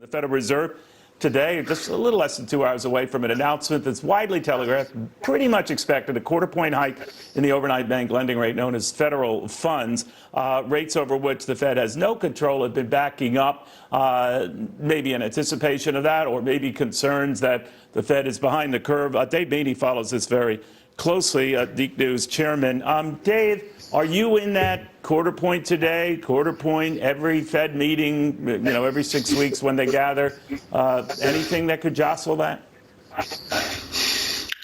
The Federal Reserve today, just a little less than 2 hours away from an announcement that's widely telegraphed, pretty much expected a quarter-point hike in the overnight bank lending rate known as federal funds, rates over which the Fed has no control have been backing up, maybe in anticipation of that, or maybe concerns that the Fed is behind the curve. Dave Maney follows this very closely, Deek News chairman. Dave, are you in that quarter point today, quarter point every Fed meeting, every 6 weeks when they gather? Anything that could jostle that?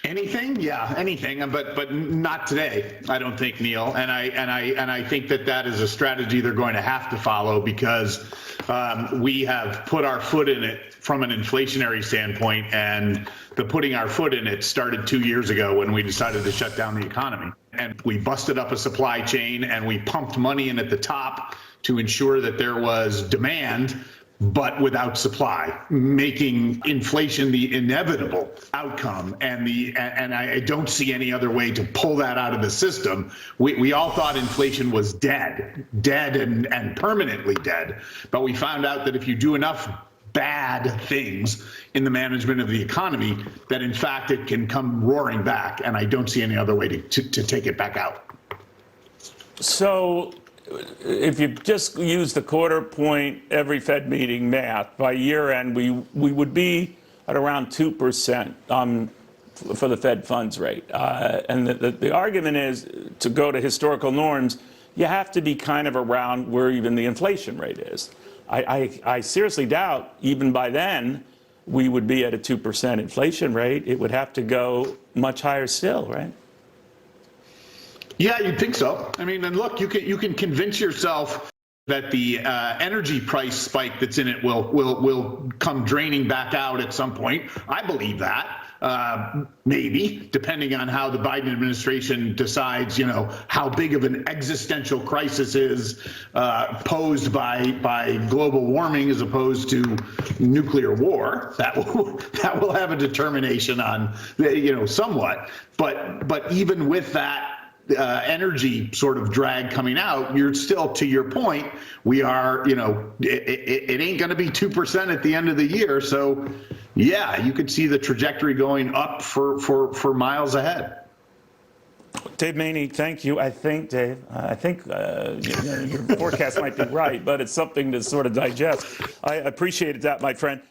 Anything? Yeah, anything, but not today, I don't think, Neil. And I think that is a strategy they're going to have to follow because we have put our foot in it from an inflationary standpoint, and the putting our foot in it started 2 years ago when we decided to shut down the economy. And we busted up a supply chain and we pumped money in at the top to ensure that there was demand, but without supply, making inflation the inevitable outcome. And I don't see any other way to pull that out of the system. We all thought inflation was dead and permanently dead. But we found out that if you do enough bad things in the management of the economy, that in fact it can come roaring back. And I don't see any other way to take it back out. So if you just use the quarter point every Fed meeting math, by year end, we would be at around 2% for the Fed funds rate. And the argument is to go to historical norms, you have to be kind of around where even the inflation rate is. I seriously doubt even by then we would be at a 2% inflation rate. It would have to go much higher still, right? Yeah, you'd think so. I mean, and look, you can convince yourself that the energy price spike that's in it will come draining back out at some point. I believe that. Maybe, depending on how the Biden administration decides, how big of an existential crisis is posed by global warming as opposed to nuclear war. That will have a determination on, somewhat. But even with that energy sort of drag coming out, you're still, to your point, we are, it ain't going to be 2% at the end of the year. So, yeah, you could see the trajectory going up for miles ahead. Dave Maney, thank you. I think, Dave, your forecast might be right, but it's something to sort of digest. I appreciate that, my friend.